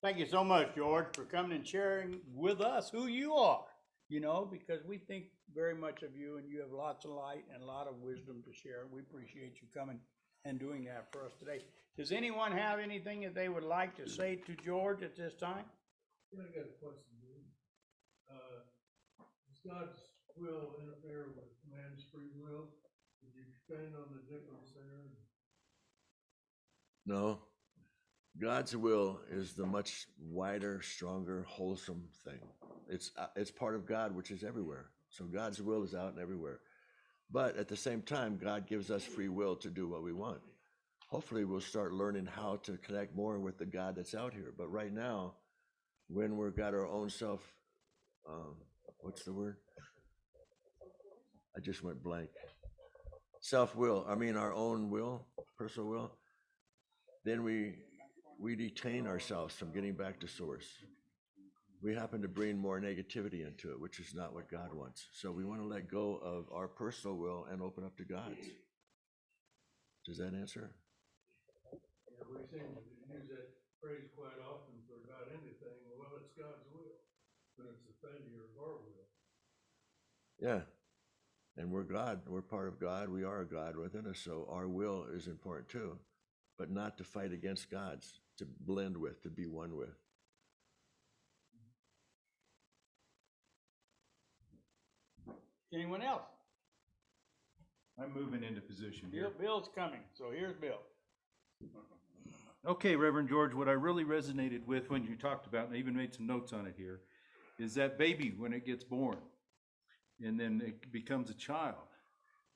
Speaker 1: Thank you so much, George, for coming and sharing with us who you are, because we think very much of you and you have lots of light and a lot of wisdom to share. We appreciate you coming and doing that for us today. Does anyone have anything that they would like to say to George at this time?
Speaker 8: Yeah, I got a question, dude. Does God's will interfere with man's free will? Could you expand on the difference there?
Speaker 3: No, God's will is the much wider, stronger, wholesome thing. It's part of God, which is everywhere. So God's will is out and everywhere. But at the same time, God gives us free will to do what we want. Hopefully, we'll start learning how to connect more with the God that's out here. But right now, when we've got our own self, what's the word? I just went blank. Self-will, our own will, personal will, then we detain ourselves from getting back to source. We happen to bring more negativity into it, which is not what God wants. So we want to let go of our personal will and open up to God's. Does that answer?
Speaker 8: Yeah, we seem to use that phrase quite often for about anything. Well, it's God's will, but it's a failure of our will.
Speaker 3: Yeah. And we're God. We're part of God. We are a God within us. So our will is important too, but not to fight against God's, to blend with, to be one with.
Speaker 1: Anyone else?
Speaker 9: I'm moving into position here.
Speaker 1: Bill's coming, so here's Bill.
Speaker 9: Okay, Reverend George, what I really resonated with when you talked about, and I even made some notes on it here, is that baby when it gets born and then it becomes a child.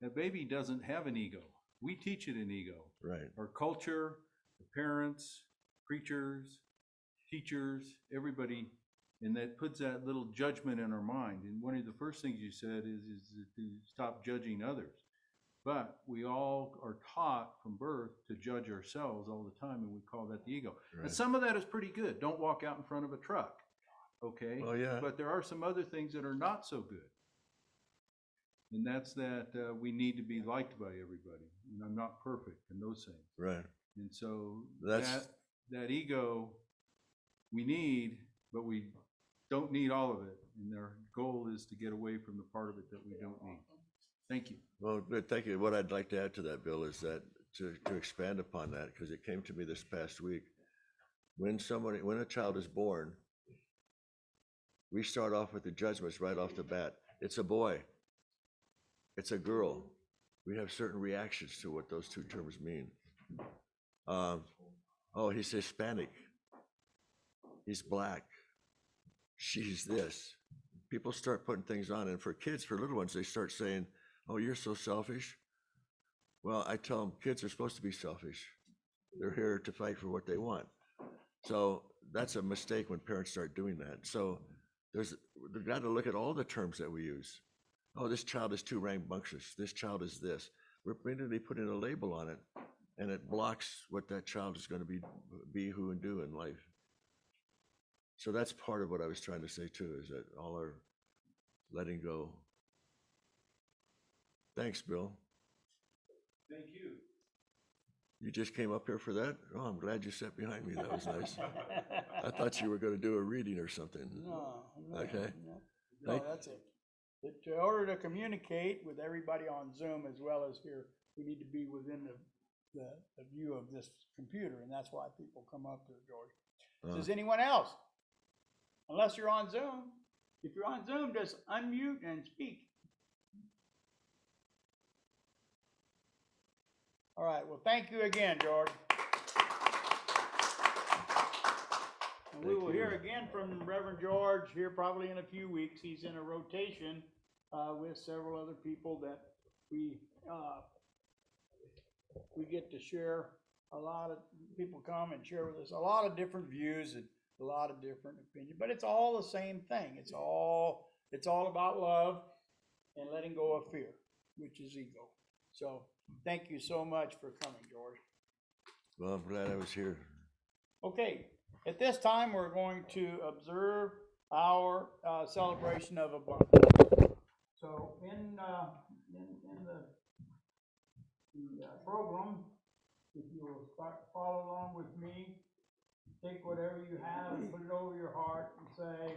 Speaker 9: That baby doesn't have an ego. We teach it an ego.
Speaker 3: Right.
Speaker 9: Our culture, the parents, preachers, teachers, everybody, and that puts that little judgment in our mind. And one of the first things you said is to stop judging others. But we all are taught from birth to judge ourselves all the time, and we call that the ego.
Speaker 3: Right.
Speaker 9: And some of that is pretty good. Don't walk out in front of a truck, okay?
Speaker 3: Well, yeah.
Speaker 9: But there are some other things that are not so good. And that's that we need to be liked by everybody. And I'm not perfect in those things.
Speaker 3: Right.
Speaker 9: And so
Speaker 3: That's-
Speaker 9: that ego we need, but we don't need all of it. And our goal is to get away from the part of it that we don't need. Thank you.
Speaker 3: Well, good, thank you. What I'd like to add to that, Bill, is that to expand upon that, because it came to me this past week. When a child is born, we start off with the judgments right off the bat. It's a boy. It's a girl. We have certain reactions to what those two terms mean. He's Hispanic. He's black. She's this. People start putting things on, and for kids, for little ones, they start saying, "Oh, you're so selfish." Well, I tell them kids are supposed to be selfish. They're here to fight for what they want. So that's a mistake when parents start doing that. So we've got to look at all the terms that we use. Oh, this child is too rambunctious. This child is this. We're immediately putting a label on it, and it blocks what that child is going to be, who, and do in life. So that's part of what I was trying to say too, is that all our letting go. Thanks, Bill.
Speaker 9: Thank you.
Speaker 3: You just came up here for that? Oh, I'm glad you sat behind me. That was nice. I thought you were going to do a reading or something.
Speaker 1: No.
Speaker 3: Okay.
Speaker 1: No, that's it. In order to communicate with everybody on Zoom as well as here, we need to be within the view of this computer, and that's why people come up here, George. Does anyone else? Unless you're on Zoom. If you're on Zoom, just unmute and speak. All right, well, thank you again, George. And we will hear again from Reverend George here probably in a few weeks. He's in a rotation with several other people that we get to share. A lot of people come and share with us a lot of different views and a lot of different opinions, but it's all the same thing. It's all about love and letting go of fear, which is ego. So thank you so much for coming, George.
Speaker 3: Well, I'm glad I was here.
Speaker 1: Okay, at this time, we're going to observe our celebration of abundance. So in the program, if you will follow along with me, take whatever you have and put it over your heart and say,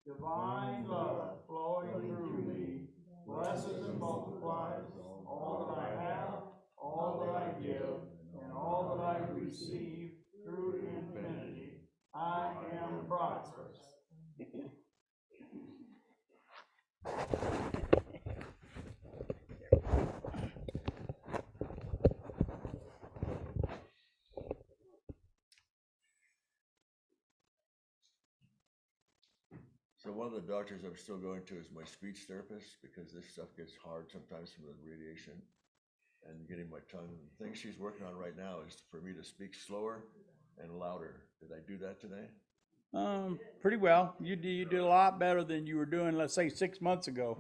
Speaker 1: divine love flowing through me, blesses and multiplies all that I have, all that I give, and all that I receive through infinity. I am prosperous.
Speaker 3: So one of the doctors I'm still going to is my speech therapist, because this stuff gets hard sometimes from the radiation and getting my tongue. The thing she's working on right now is for me to speak slower and louder. Did I do that today?
Speaker 1: Pretty well. You did a lot better than you were doing, let's say, 6 months ago.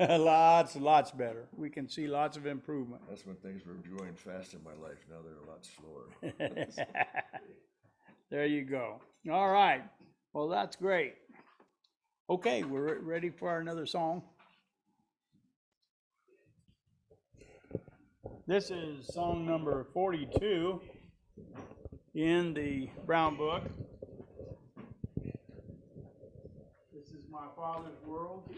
Speaker 1: Lots and lots better. We can see lots of improvement.
Speaker 3: That's when things were growing fast in my life. Now they're a lot slower.
Speaker 1: There you go. All right. Well, that's great. Okay, we're ready for another song. This is song number 42 in the Brown Book. This is My Father's World.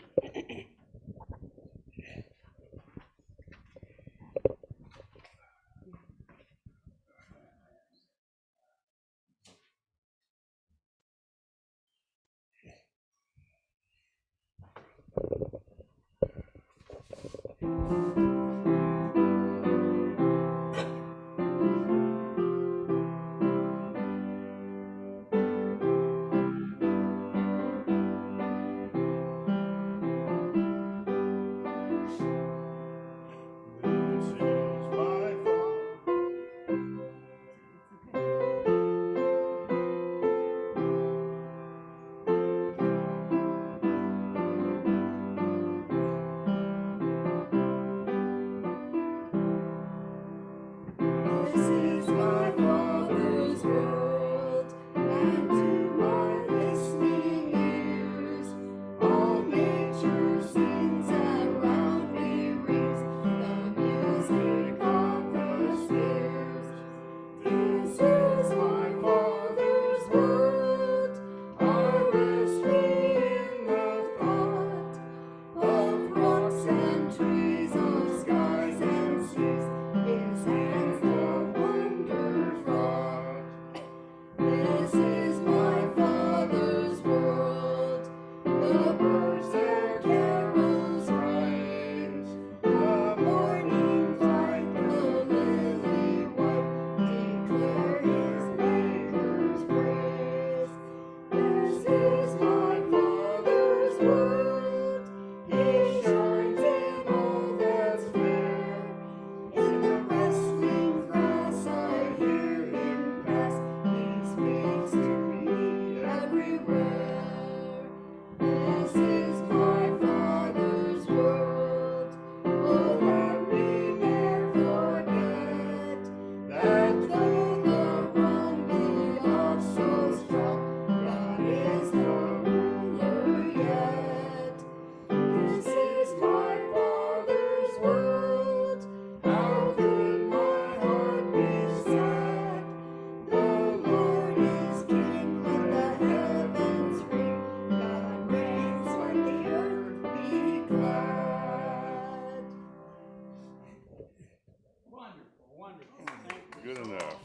Speaker 2: Good enough.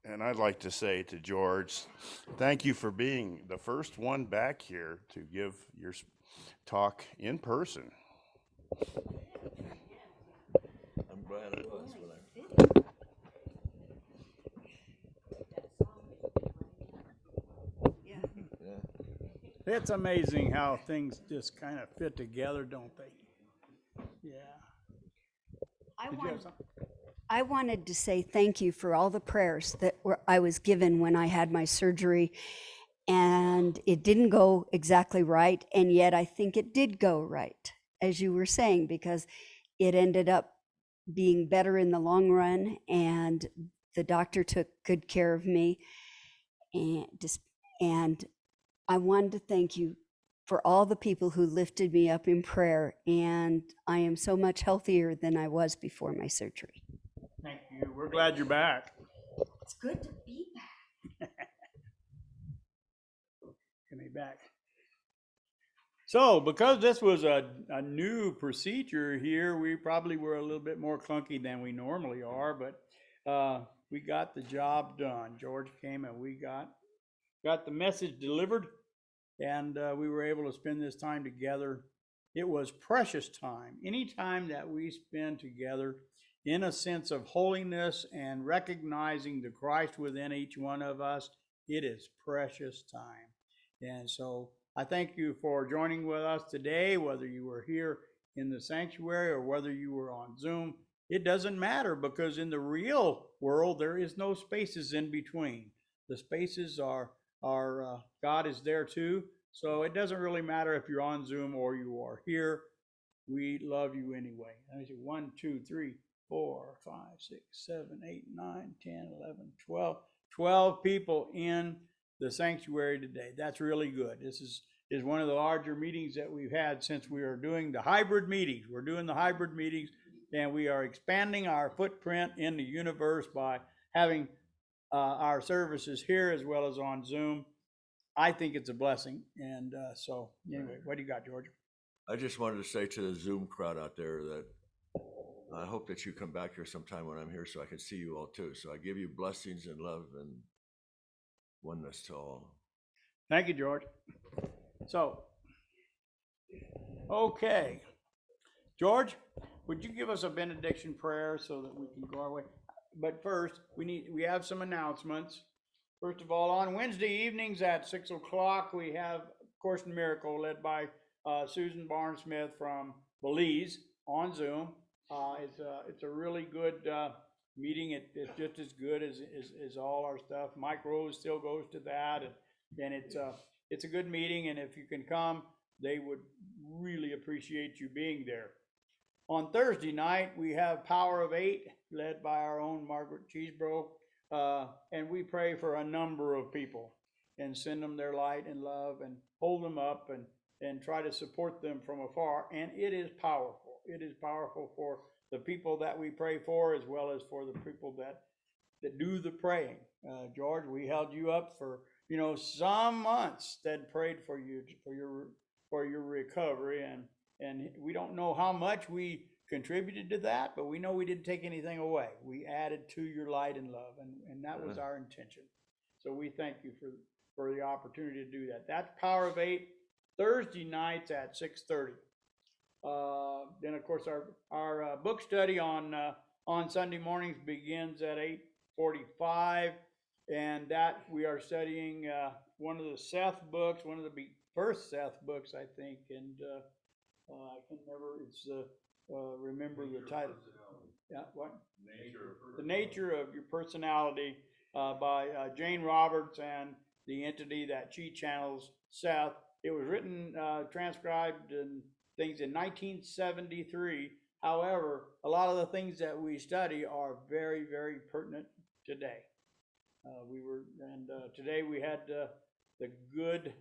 Speaker 2: And I'd like to say to George, thank you for being the first one back here to give your talk in person.
Speaker 3: I'm glad it was when I. Yeah.
Speaker 1: It's amazing how things just kind of fit together, don't they? Yeah.
Speaker 10: I wanted to say thank you for all the prayers that I was given when I had my surgery, and it didn't go exactly right, and yet I think it did go right, as you were saying, because it ended up being better in the long run, and the doctor took good care of me, and I wanted to thank you for all the people who lifted me up in prayer, and I am so much healthier than I was before my surgery.
Speaker 1: Thank you. We're glad you're back.
Speaker 5: It's good to be back.
Speaker 1: Give me back. So, because this was a new procedure here, we probably were a little bit more clunky than we normally are, but we got the job done. George came and we got the message delivered, and we were able to spend this time together. It was precious time. Any time that we spend together in a sense of holiness and recognizing the Christ within each one of us, it is precious time. And so I thank you for joining with us today, whether you were here in the sanctuary or whether you were on Zoom. It doesn't matter, because in the real world, there is no spaces in between. The spaces are God is there too. So it doesn't really matter if you're on Zoom or you are here. We love you anyway. Let me see, 1, 2, 3, 4, 5, 6, 7, 8, 9, 10, 11, 12. 12 people in the sanctuary today. That's really good. This is one of the larger meetings that we've had since we are doing the hybrid meetings. We're doing the hybrid meetings, and we are expanding our footprint in the universe by having our services here as well as on Zoom. I think it's a blessing. And so anyway, what do you got, George?
Speaker 3: I just wanted to say to the Zoom crowd out there that I hope that you come back here sometime when I'm here so I can see you all too. So I give you blessings and love and oneness to all.
Speaker 1: Thank you, George. So, okay. George, would you give us a benediction prayer so that we can go our way? But first, we have some announcements. First of all, on Wednesday evenings at 6 o'clock, we have Course in Miracle led by Susan Barnes-Smith from Belize on Zoom. It's a really good meeting. It's just as good as all our stuff. Mike Rose still goes to that, and it's a good meeting. And if you can come, they would really appreciate you being there. On Thursday night, we have Power of 8 led by our own Margaret Cheesebro, and we pray for a number of people and send them their light and love and hold them up and try to support them from afar. And it is powerful. It is powerful for the people that we pray for, as well as for the people that do the praying. George, we held you up for, some months that prayed for you, for your recovery. And we don't know how much we contributed to that, but we know we didn't take anything away. We added to your light and love, and that was our intention. So we thank you for the opportunity to do that. That's Power of 8, Thursday nights at 6:30. Then of course our book study on Sunday mornings begins at 8:45, and that we are studying one of the Seth books, one of the first Seth books, I think, and I can never remember the title. Yeah, what? The Nature of Your Personality by Jane Roberts and the entity that she channels, Seth. It was written, transcribed and things in 1973. However, a lot of the things that we study are very, very pertinent today. Today we had the good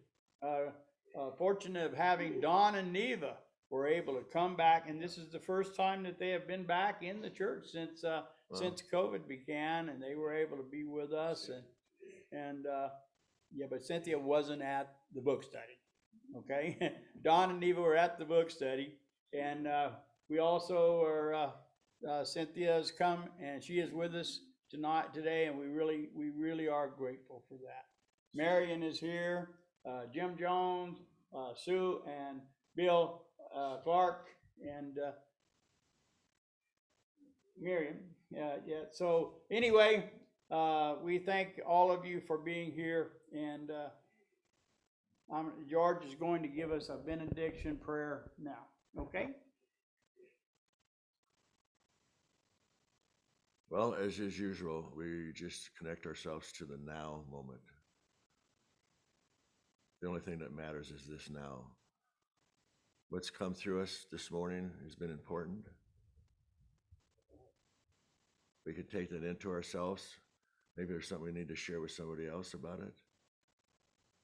Speaker 1: fortune of having Don and Neva were able to come back, and this is the first time that they have been back in the church since COVID began, and they were able to be with us. But Cynthia wasn't at the book study. Okay, Don and Neva were at the book study, and we also are. Cynthia's come, and she is with us today, and we really are grateful for that. Marion is here, Jim Jones, Sue, and Bill Clark, and Miriam. Yeah. So anyway, we thank all of you for being here, and George is going to give us a benediction prayer now. Okay.
Speaker 3: Well, as is usual, we just connect ourselves to the now moment. The only thing that matters is this now. What's come through us this morning has been important. We could take that into ourselves. Maybe there's something we need to share with somebody else about it.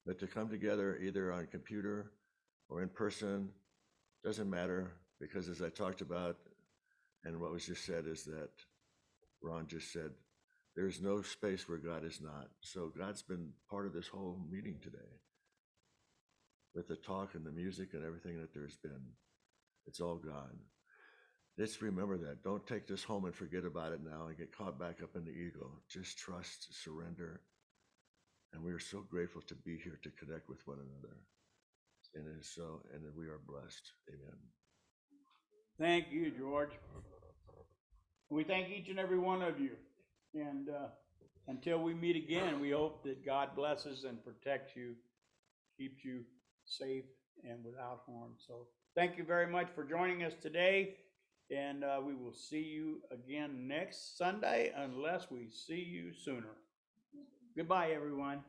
Speaker 3: But to come together either on computer or in person doesn't matter, because as I talked about and what was just said is that Ron just said, There's no space where God is not. So God's been part of this whole meeting today. With the talk and the music and everything that there's been, it's all God. Let's remember that. Don't take this home and forget about it now and get caught back up in the ego. Just trust, surrender. And we are so grateful to be here to connect with one another. And it is so, and we are blessed. Amen.
Speaker 1: Thank you, George. We thank each and every one of you. And until we meet again, we hope that God blesses and protects you, keeps you safe and without harm. So thank you very much for joining us today. And we will see you again next Sunday unless we see you sooner. Goodbye, everyone.